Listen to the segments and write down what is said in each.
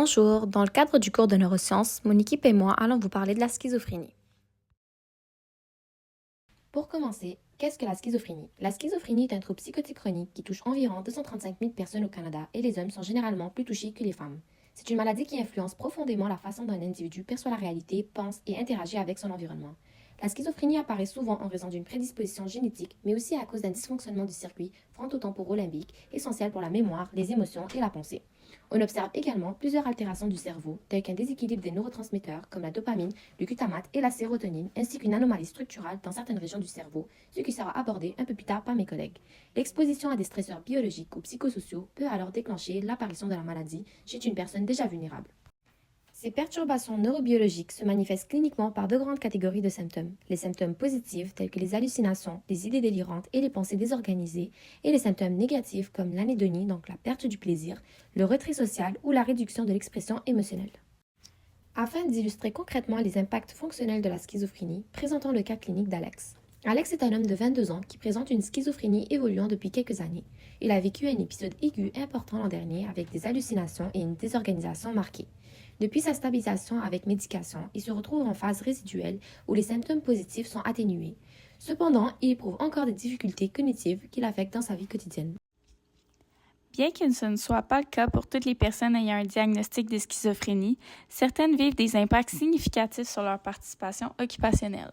Bonjour, dans le cadre du cours de neurosciences, mon équipe et moi allons vous parler de la schizophrénie. Pour commencer, qu'est-ce que la schizophrénie? La schizophrénie est un trouble psychotique chronique qui touche environ 235 000 personnes au Canada et les hommes sont généralement plus touchés que les femmes. C'est une maladie qui influence profondément la façon dont un individu perçoit la réalité, pense et interagit avec son environnement. La schizophrénie apparaît souvent en raison d'une prédisposition génétique, mais aussi à cause d'un dysfonctionnement du circuit frontotemporaux-limbique, essentiel pour la mémoire, les émotions et la pensée. On observe également plusieurs altérations du cerveau, telles qu'un déséquilibre des neurotransmetteurs comme la dopamine, le glutamate et la sérotonine, ainsi qu'une anomalie structurale dans certaines régions du cerveau, ce qui sera abordé un peu plus tard par mes collègues. L'exposition à des stresseurs biologiques ou psychosociaux peut alors déclencher l'apparition de la maladie chez une personne déjà vulnérable. Ces perturbations neurobiologiques se manifestent cliniquement par deux grandes catégories de symptômes. Les symptômes positifs tels que les hallucinations, les idées délirantes et les pensées désorganisées, et les symptômes négatifs comme l'anédonie, donc la perte du plaisir, le retrait social ou la réduction de l'expression émotionnelle. Afin d'illustrer concrètement les impacts fonctionnels de la schizophrénie, présentons le cas clinique d'Alex. Alex est un homme de 22 ans qui présente une schizophrénie évoluant depuis quelques années. Il a vécu un épisode aigu important l'an dernier avec des hallucinations et une désorganisation marquée. Depuis sa stabilisation avec médication, il se retrouve en phase résiduelle où les symptômes positifs sont atténués. Cependant, il éprouve encore des difficultés cognitives qui l'affectent dans sa vie quotidienne. Bien que ce ne soit pas le cas pour toutes les personnes ayant un diagnostic de schizophrénie, certaines vivent des impacts significatifs sur leur participation occupationnelle.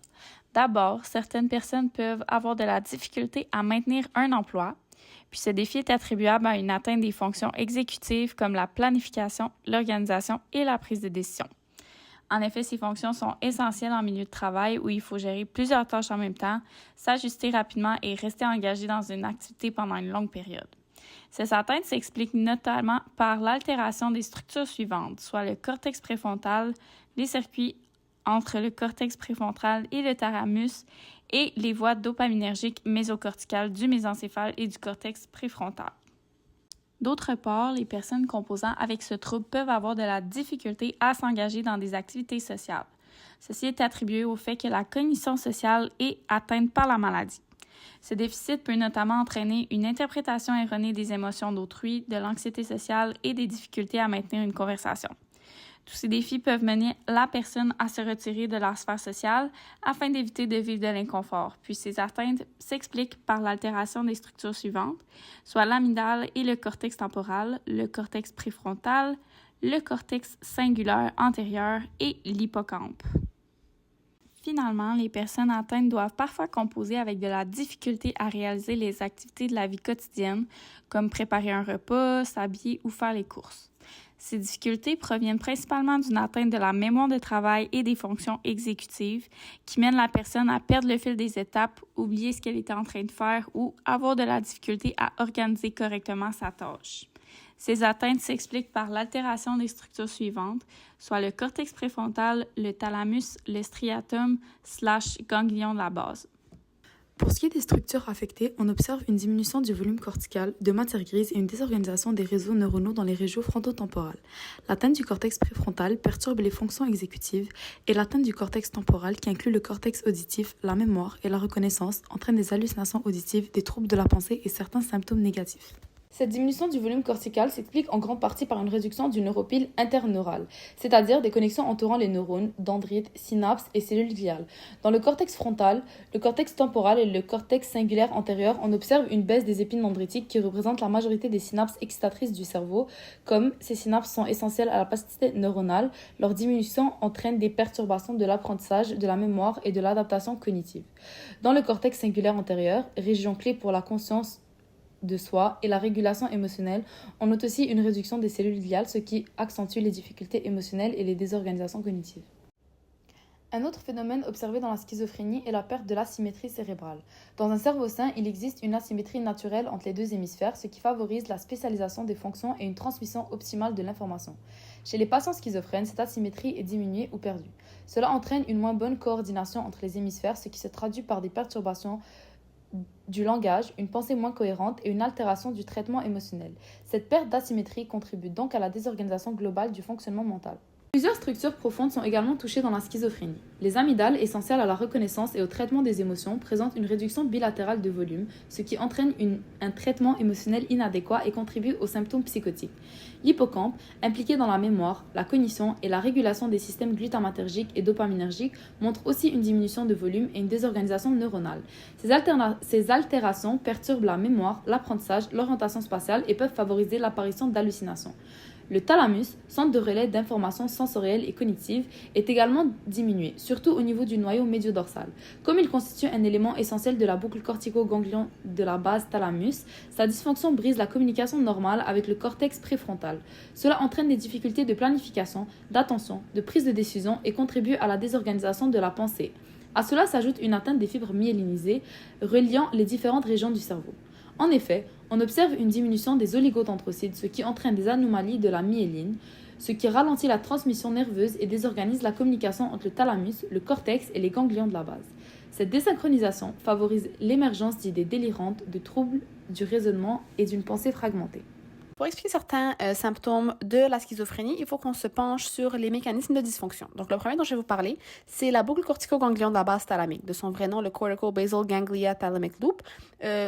D'abord, certaines personnes peuvent avoir de la difficulté à maintenir un emploi, puis ce défi est attribuable à une atteinte des fonctions exécutives comme la planification, l'organisation et la prise de décision. En effet, ces fonctions sont essentielles en milieu de travail où il faut gérer plusieurs tâches en même temps, s'ajuster rapidement et rester engagé dans une activité pendant une longue période. Ces atteintes s'expliquent notamment par l'altération des structures suivantes, soit le cortex préfrontal, les circuits entre le cortex préfrontal et le thalamus et les voies dopaminergiques mésocorticales du mésencéphale et du cortex préfrontal. D'autre part, les personnes composant avec ce trouble peuvent avoir de la difficulté à s'engager dans des activités sociales. Ceci est attribué au fait que la cognition sociale est atteinte par la maladie. Ce déficit peut notamment entraîner une interprétation erronée des émotions d'autrui, de l'anxiété sociale et des difficultés à maintenir une conversation. Tous ces défis peuvent mener la personne à se retirer de la sphère sociale afin d'éviter de vivre de l'inconfort, puis ces atteintes s'expliquent par l'altération des structures suivantes, soit l'amygdale et le cortex temporal, le cortex préfrontal, le cortex cingulaire antérieur et l'hippocampe. Finalement, les personnes atteintes doivent parfois composer avec de la difficulté à réaliser les activités de la vie quotidienne, comme préparer un repas, s'habiller ou faire les courses. Ces difficultés proviennent principalement d'une atteinte de la mémoire de travail et des fonctions exécutives qui mènent la personne à perdre le fil des étapes, oublier ce qu'elle était en train de faire ou avoir de la difficulté à organiser correctement sa tâche. Ces atteintes s'expliquent par l'altération des structures suivantes, soit le cortex préfrontal, le thalamus, le striatum / ganglion de la base. Pour ce qui est des structures affectées, on observe une diminution du volume cortical, de matière grise et une désorganisation des réseaux neuronaux dans les régions frontotemporales. L'atteinte du cortex préfrontal perturbe les fonctions exécutives et l'atteinte du cortex temporal, qui inclut le cortex auditif, la mémoire et la reconnaissance, entraîne des hallucinations auditives, des troubles de la pensée et certains symptômes négatifs. Cette diminution du volume cortical s'explique en grande partie par une réduction du neuropile interneural, c'est-à-dire des connexions entourant les neurones, dendrites, synapses et cellules gliales. Dans le cortex frontal, le cortex temporal et le cortex cingulaire antérieur, on observe une baisse des épines dendritiques qui représentent la majorité des synapses excitatrices du cerveau. Comme ces synapses sont essentielles à la plasticité neuronale, leur diminution entraîne des perturbations de l'apprentissage, de la mémoire et de l'adaptation cognitive. Dans le cortex cingulaire antérieur, région clé pour la conscience de soi et la régulation émotionnelle, on note aussi une réduction des cellules gliales, ce qui accentue les difficultés émotionnelles et les désorganisations cognitives. Un autre phénomène observé dans la schizophrénie est la perte de l'asymétrie cérébrale. Dans un cerveau sain, il existe une asymétrie naturelle entre les deux hémisphères, ce qui favorise la spécialisation des fonctions et une transmission optimale de l'information. Chez les patients schizophrènes, cette asymétrie est diminuée ou perdue. Cela entraîne une moins bonne coordination entre les hémisphères, ce qui se traduit par des perturbations du langage, une pensée moins cohérente et une altération du traitement émotionnel. Cette perte d'asymétrie contribue donc à la désorganisation globale du fonctionnement mental. Plusieurs structures profondes sont également touchées dans la schizophrénie. Les amygdales, essentielles à la reconnaissance et au traitement des émotions, présentent une réduction bilatérale de volume, ce qui entraîne un traitement émotionnel inadéquat et contribue aux symptômes psychotiques. L'hippocampe, impliqué dans la mémoire, la cognition et la régulation des systèmes glutamatergiques et dopaminergiques, montre aussi une diminution de volume et une désorganisation neuronale. Ces altérations perturbent la mémoire, l'apprentissage, l'orientation spatiale et peuvent favoriser l'apparition d'hallucinations. Le thalamus, centre de relais d'informations sensorielles et cognitives, est également diminué, surtout au niveau du noyau médio-dorsal. Comme il constitue un élément essentiel de la boucle cortico-ganglion de la base thalamus, sa dysfonction brise la communication normale avec le cortex préfrontal. Cela entraîne des difficultés de planification, d'attention, de prise de décision et contribue à la désorganisation de la pensée. À cela s'ajoute une atteinte des fibres myélinisées reliant les différentes régions du cerveau. En effet, on observe une diminution des oligodendrocytes, ce qui entraîne des anomalies de la myéline, ce qui ralentit la transmission nerveuse et désorganise la communication entre le thalamus, le cortex et les ganglions de la base. Cette désynchronisation favorise l'émergence d'idées délirantes, de troubles du raisonnement et d'une pensée fragmentée. Pour expliquer certains symptômes de la schizophrénie, il faut qu'on se penche sur les mécanismes de dysfonction. Donc, le premier dont je vais vous parler, c'est la boucle cortico-ganglion de la base thalamique, de son vrai nom, le Cortico-Basal Ganglia Thalamic Loop.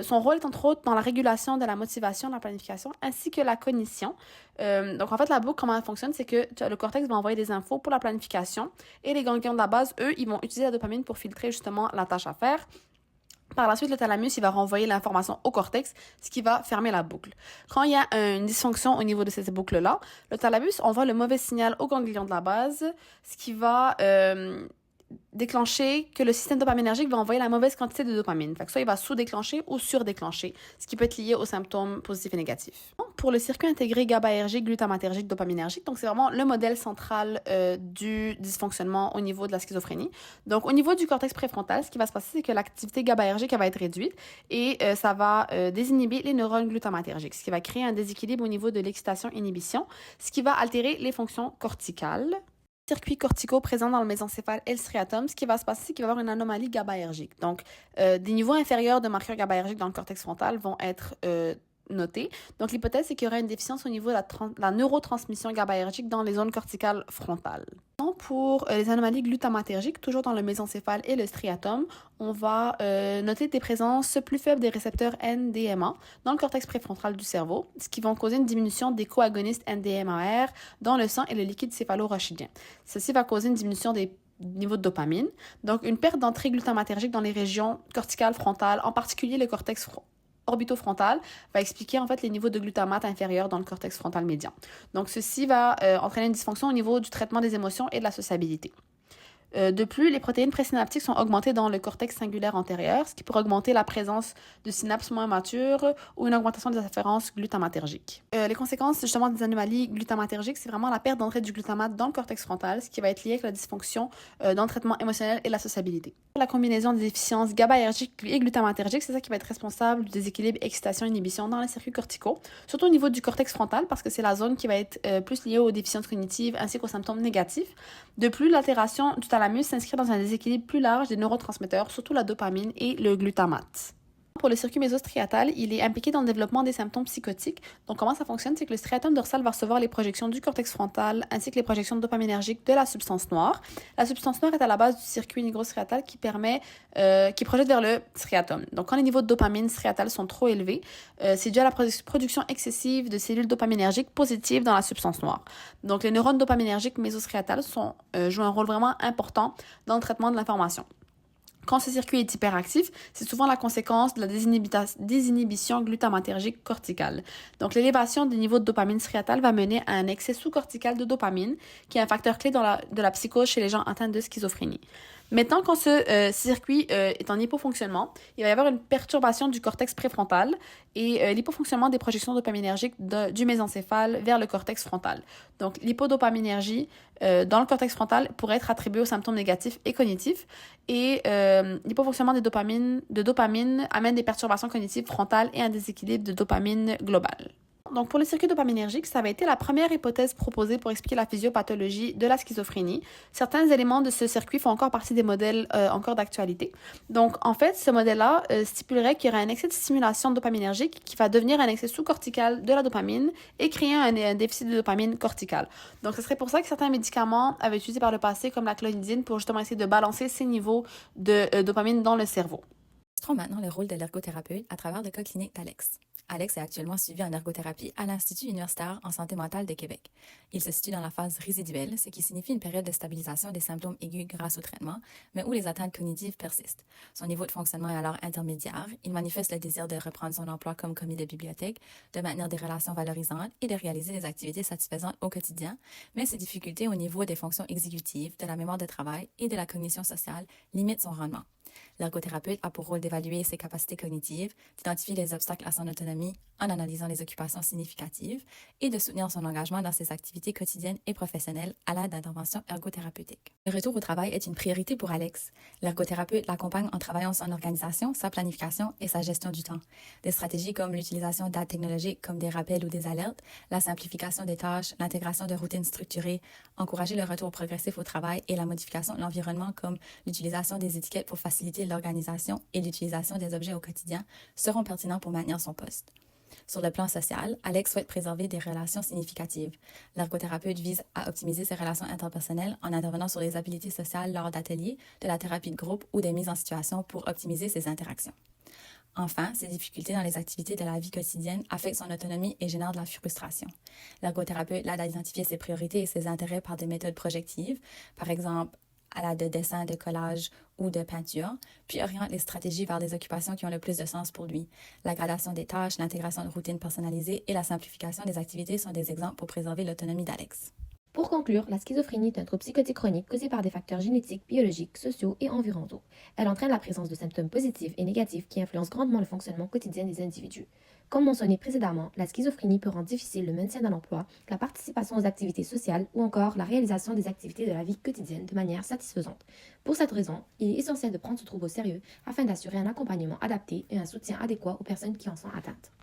Son rôle est entre autres dans la régulation de la motivation, de la planification, ainsi que la cognition. Donc, en fait, la boucle, comment elle fonctionne, c'est que le cortex va envoyer des infos pour la planification et les ganglions de la base, eux, ils vont utiliser la dopamine pour filtrer justement la tâche à faire. Par la suite, le thalamus, il va renvoyer l'information au cortex, ce qui va fermer la boucle. Quand il y a une dysfonction au niveau de cette boucle-là, le thalamus envoie le mauvais signal au ganglion de la base, ce qui va déclencher que le système dopaminergique va envoyer la mauvaise quantité de dopamine. Fait que soit il va sous-déclencher ou sur-déclencher, ce qui peut être lié aux symptômes positifs et négatifs. Pour le circuit intégré GABAergique, glutamatergique, dopaminergique, donc c'est vraiment le modèle central du dysfonctionnement au niveau de la schizophrénie. Donc au niveau du cortex préfrontal, ce qui va se passer, c'est que l'activité GABAergique elle va être réduite et ça va désinhiber les neurones glutamatergiques, ce qui va créer un déséquilibre au niveau de l'excitation-inhibition, ce qui va altérer les fonctions corticales. Circuits corticaux présents dans le mésencéphale et le striatum, ce qui va se passer, c'est qu'il va y avoir une anomalie GABAergique. Donc, des niveaux inférieurs de marqueurs GABAergiques dans le cortex frontal vont être notés. Donc, l'hypothèse, c'est qu'il y aurait une déficience au niveau de la neurotransmission GABAergique dans les zones corticales frontales. Pour les anomalies glutamatergiques, toujours dans le mésencéphale et le striatum, on va noter des présences plus faibles des récepteurs NDMA dans le cortex préfrontal du cerveau, ce qui vont causer une diminution des coagonistes NDMAR dans le sang et le liquide céphalo-rachidien. Ceci va causer une diminution des niveaux de dopamine, donc une perte d'entrée glutamatergique dans les régions corticales frontales, en particulier le cortex orbitofrontal, va expliquer en fait les niveaux de glutamate inférieurs dans le cortex frontal médian. Donc ceci va entraîner une dysfonction au niveau du traitement des émotions et de la sociabilité. De plus, les protéines présynaptiques sont augmentées dans le cortex singulaire antérieur, ce qui pourrait augmenter la présence de synapses moins matures ou une augmentation des afférences glutamatergiques. Les conséquences justement des anomalies glutamatergiques, c'est vraiment la perte d'entrée du glutamate dans le cortex frontal, ce qui va être lié avec la dysfonction dans le traitement émotionnel et la sociabilité. La combinaison des déficiences GABAergiques et glutamatergiques, c'est ça qui va être responsable du déséquilibre excitation-inhibition dans les circuits corticaux, surtout au niveau du cortex frontal, parce que c'est la zone qui va être plus liée aux déficiences cognitives ainsi qu'aux symptômes négatifs. De plus, l'altération du thalamus s'inscrit dans un déséquilibre plus large des neurotransmetteurs, surtout la dopamine et le glutamate. Pour le circuit mésostriatal, il est impliqué dans le développement des symptômes psychotiques. Donc, comment ça fonctionne? C'est que le striatum dorsal va recevoir les projections du cortex frontal ainsi que les projections dopaminergiques de la substance noire. La substance noire est à la base du circuit nigrostriatal qui projette vers le striatum. Donc, quand les niveaux de dopamine striatale sont trop élevés, c'est dû à la production excessive de cellules dopaminergiques positives dans la substance noire. Donc, les neurones dopaminergiques mésostriatales jouent un rôle vraiment important dans le traitement de l'information. Quand ce circuit est hyperactif, c'est souvent la conséquence de la désinhibition glutamatergique corticale. Donc, l'élévation des niveaux de dopamine striatale va mener à un excès sous-cortical de dopamine, qui est un facteur clé de la psychose chez les gens atteints de schizophrénie. Maintenant, quand ce circuit est en hypofonctionnement, il va y avoir une perturbation du cortex préfrontal et l'hypofonctionnement des projections dopaminergiques du mésencéphale vers le cortex frontal. Donc, l'hypodopaminergie dans le cortex frontal pourrait être attribuée aux symptômes négatifs et cognitifs et l'hypofonctionnement de dopamine amène des perturbations cognitives frontales et un déséquilibre de dopamine global. Donc, pour le circuit dopaminergique, ça avait été la première hypothèse proposée pour expliquer la physiopathologie de la schizophrénie. Certains éléments de ce circuit font encore partie des modèles encore d'actualité. Donc, en fait, ce modèle-là stipulerait qu'il y aurait un excès de stimulation dopaminergique qui va devenir un excès sous-cortical de la dopamine et créer un déficit de dopamine corticale. Donc, ce serait pour ça que certains médicaments avaient été utilisés par le passé, comme la clonidine, pour justement essayer de balancer ces niveaux de dopamine dans le cerveau. Illustrons maintenant le rôle de l'ergothérapeute à travers le cas clinique d'Alex. Alex est actuellement suivi en ergothérapie à l'Institut universitaire en santé mentale de Québec. Il se situe dans la phase résiduelle, ce qui signifie une période de stabilisation des symptômes aigus grâce au traitement, mais où les atteintes cognitives persistent. Son niveau de fonctionnement est alors intermédiaire. Il manifeste le désir de reprendre son emploi comme commis de bibliothèque, de maintenir des relations valorisantes et de réaliser des activités satisfaisantes au quotidien, mais ses difficultés au niveau des fonctions exécutives, de la mémoire de travail et de la cognition sociale limitent son rendement. L'ergothérapeute a pour rôle d'évaluer ses capacités cognitives, d'identifier les obstacles à son autonomie en analysant les occupations significatives et de soutenir son engagement dans ses activités quotidiennes et professionnelles à l'aide d'interventions ergothérapeutiques. Le retour au travail est une priorité pour Alex. L'ergothérapeute l'accompagne en travaillant son organisation, sa planification et sa gestion du temps. Des stratégies comme l'utilisation d'aides technologiques comme des rappels ou des alertes, la simplification des tâches, l'intégration de routines structurées, encourager le retour progressif au travail et la modification de l'environnement comme l'utilisation des étiquettes pour faciliter l'organisation et l'utilisation des objets au quotidien seront pertinents pour maintenir son poste. Sur le plan social, Alex souhaite préserver des relations significatives. L'ergothérapeute vise à optimiser ses relations interpersonnelles en intervenant sur les habiletés sociales lors d'ateliers, de la thérapie de groupe ou des mises en situation pour optimiser ses interactions. Enfin, ses difficultés dans les activités de la vie quotidienne affectent son autonomie et génèrent de la frustration. L'ergothérapeute l'aide à identifier ses priorités et ses intérêts par des méthodes projectives, par exemple à l'aide de dessin, de collage ou de peinture, puis oriente les stratégies vers des occupations qui ont le plus de sens pour lui. La gradation des tâches, l'intégration de routines personnalisées et la simplification des activités sont des exemples pour préserver l'autonomie d'Alex. Pour conclure, la schizophrénie est un trouble psychotique chronique causé par des facteurs génétiques, biologiques, sociaux et environnementaux. Elle entraîne la présence de symptômes positifs et négatifs qui influencent grandement le fonctionnement quotidien des individus. Comme mentionné précédemment, la schizophrénie peut rendre difficile le maintien dans l'emploi, la participation aux activités sociales ou encore la réalisation des activités de la vie quotidienne de manière satisfaisante. Pour cette raison, il est essentiel de prendre ce trouble au sérieux afin d'assurer un accompagnement adapté et un soutien adéquat aux personnes qui en sont atteintes.